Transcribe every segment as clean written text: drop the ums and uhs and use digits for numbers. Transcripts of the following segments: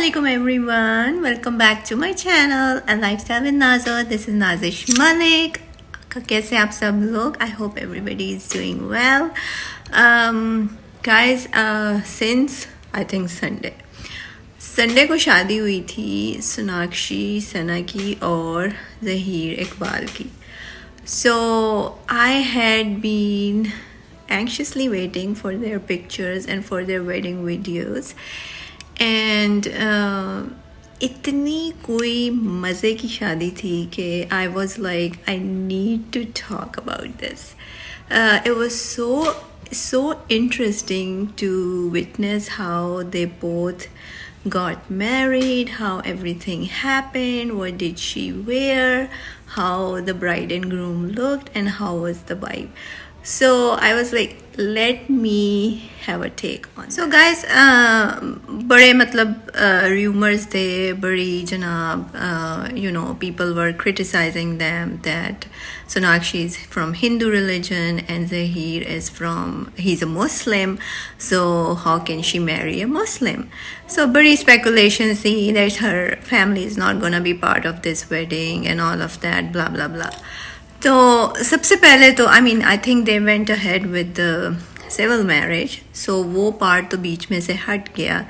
Assalamualaikum everyone, welcome back to my channel A Lifestyle with Naza. This is Nazish Malik. कैसे आप सब लोग? I hope everybody is doing well. Guys, since I think Sunday को शादी हुई थी सोनाक्षी सना की और ज़हीर इकबाल की. So I had been anxiously waiting for their pictures and for their wedding videos. And इतनी कोई मज़े की शादी थी कि I was like I need to talk about this. It was so interesting to witness how they both got married, how everything happened, what did she wear, how the bride and groom looked, and how was the vibe. So I was like, let me have a take on. So guys, बड़े मतलब rumors थे, बड़ी जनाब, you know, people were criticizing them that Sonakshi is from Hindu religion and Zahir is he's a Muslim, so how can she marry a Muslim? So bड़ी speculations थी that her family is not gonna be part of this wedding and all of that, blah blah blah. तो सबसे पहले तो I think they went ahead with the civil marriage. So वो part तो बीच में से हट गया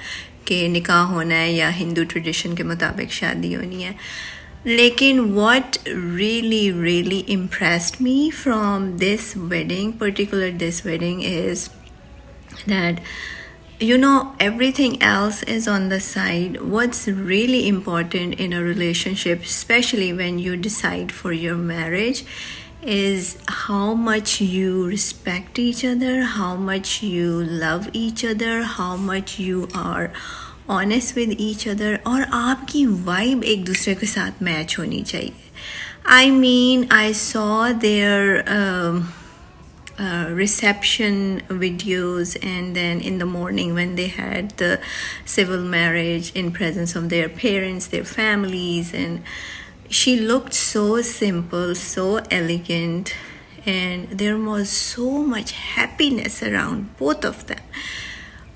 कि निकाह होना है या हिंदू ट्रेडिशन के मुताबिक शादी होनी है. लेकिन what really impressed me from this wedding, particular this wedding, is that you know everything else is on the side. What's really important in a relationship, especially when you decide for your marriage, is how much you respect each other, how much you love each other, how much you are honest with each other, और आपकी vibe एक दूसरे के साथ match होनी चाहिए. I saw their reception videos, and then in the morning when they had the civil marriage in presence of their parents, their families, and she looked so simple, so elegant, and there was so much happiness around both of them.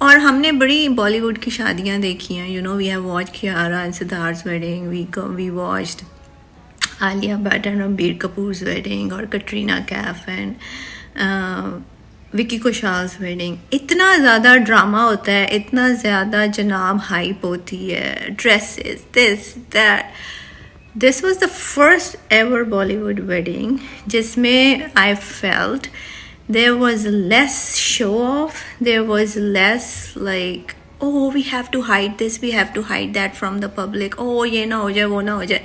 और हमने बड़ी बॉलीवुड की शादियाँ देखी हैं, you know, we have watched Kiara and Siddharth's wedding, we watched Alia Bhatt and Ranbir Kapoor's wedding, और Katrina Kaif and Vicky Kaushal's wedding. इतना ज़्यादा ड्रामा होता है, इतना ज़्यादा जनाब हाइप होती है, dresses, this that. This was the first ever Bollywood wedding जिसमें I felt there was less show off, there was less like oh we have to hide this, we have to hide that from the public, oh ये ना हो जाए वो ना हो जाए.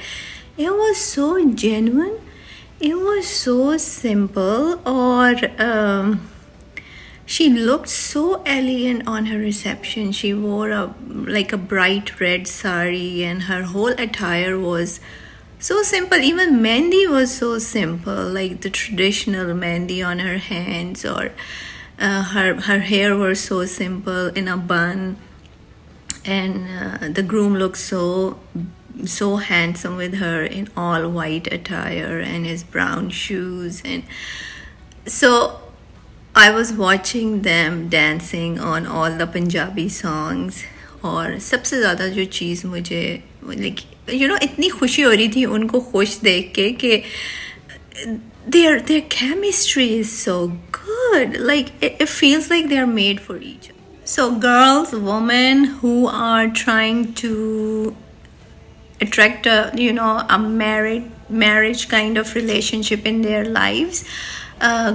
It was so genuine. It was so simple, or she looked so elegant on her reception. She wore like a bright red sari, and her whole attire was so simple. Even mehndi was so simple, like the traditional mehndi on her hands, or her hair was so simple in a bun, and the groom looked so handsome with her in all white attire and his brown shoes. And so I was watching them dancing on all the Punjabi songs. और सबसे ज़्यादा जो चीज़ मुझे like you know इतनी खुशी हो रही थी उनको खुश देख के कि their chemistry is so good, like it feels like they are made for each other. So girls, women who are trying to attract a marriage kind of relationship in their lives,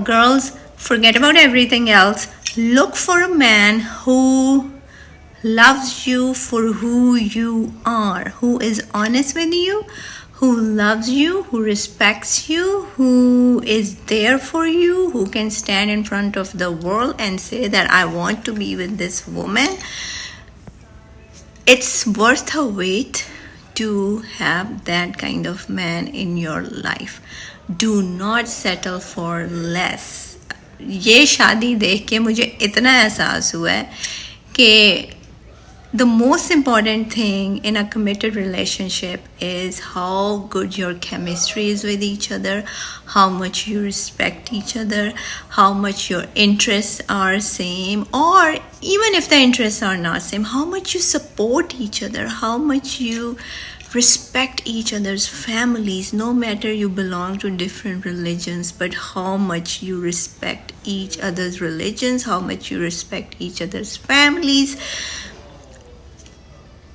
girls, forget about everything else. Look for a man who loves you for who you are, who is honest with you, who loves you, who respects you, who is there for you, who can stand in front of the world and say that I want to be with this woman. It's worth a wait to have that kind of man in your life. Do not settle for less. ये शादी देख के मुझे इतना एहसास हुआ है कि the most important thing in a committed relationship is how good your chemistry is with each other, how much you respect each other, how much your interests are same, or even if the interests are not same, how much you support each other, how much you respect each other's families, no matter you belong to different religions, but how much you respect each other's religions, how much you respect each other's families.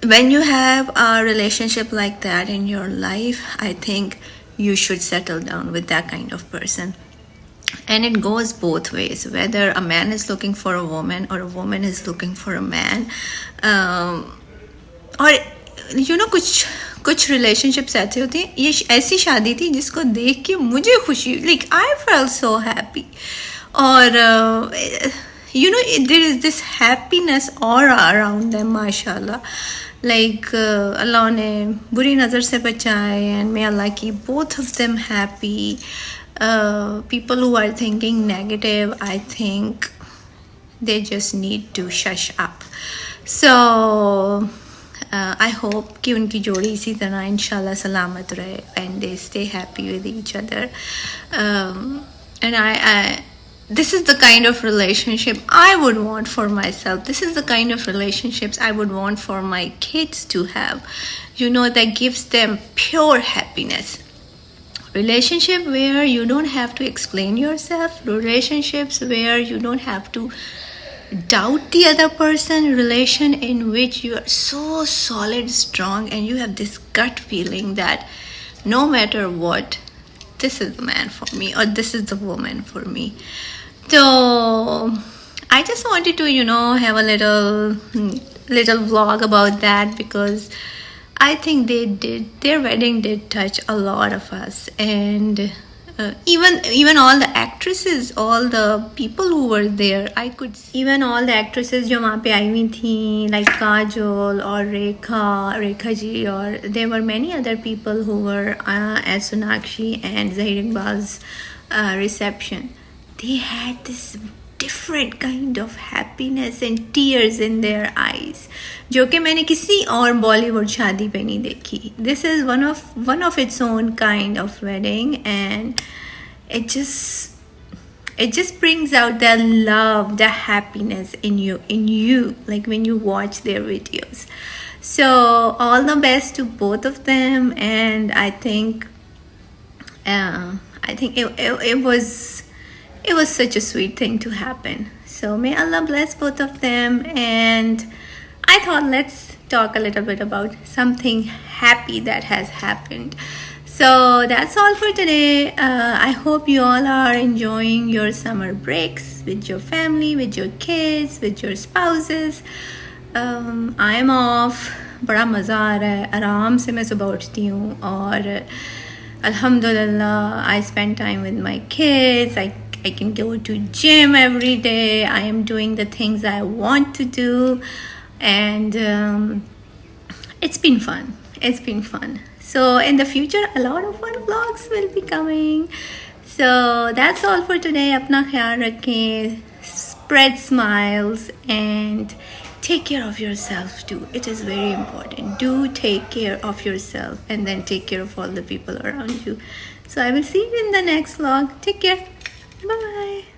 When you have a relationship like that in your life, I think you should settle down with that kind of person. And it goes both ways, whether a man is looking for a woman or a woman is looking for a man. और कुछ relationships ऐसे होते हैं, ये ऐसी शादी थी जिसको देख के मुझे खुशी, like I felt so happy. और there is this happiness aura around them, mashallah. Like Allah ने बुरी नज़र से बचाए, and may Allah keep both of them happy. People who are thinking negative, I think they just need to shush up. So I hope कि उनकी जोड़ी इसी तरह इंशाल्लाह सलामत रहे and they stay happy with each other. And I this is the kind of relationship I would want for myself. This is the kind of relationships I would want for my kids to have. That gives them pure happiness. Relationship where you don't have to explain yourself. Relationships where you don't have to doubt the other person. Relation in which you are so solid, strong, and you have this gut feeling that no matter what, this is the man for me or this is the woman for me. So I just wanted to, have a little vlog about that, because I think their wedding did touch a lot of us. And even all the actresses, all the people who were there, I could see, even all the actresses जो वहाँ पे आई हुई थी, like Kajol or Rekha ji, or there were many other people who were at Sonakshi and Zahir Iqbal's reception. They had this different kind of happiness and tears in their eyes, जो कि मैंने किसी और बॉलीवुड शादी पे नहीं देखी. This is one of its own kind of wedding, and it just brings out the love, the happiness in you, like when you watch their videos. So all the best to both of them, and I think it was such a sweet thing to happen. So may Allah bless both of them. And I thought let's talk a little bit about something happy that has happened. So that's all for today. I hope you all are enjoying your summer breaks with your family, with your kids, with your spouses. I am off. बड़ा मज़ा आ रहा है. आराम से मैं सुबह उठती हूँ और Alhamdulillah, I spend time with my kids. I can go to gym every day. I am doing the things I want to do, and it's been fun. So in the future, a lot of fun vlogs will be coming. So that's all for today. Apna khayal rakhein, spread smiles, and take care of yourself too. It is very important. Do take care of yourself, and then take care of all the people around you. So I will see you in the next vlog. Take care. Bye.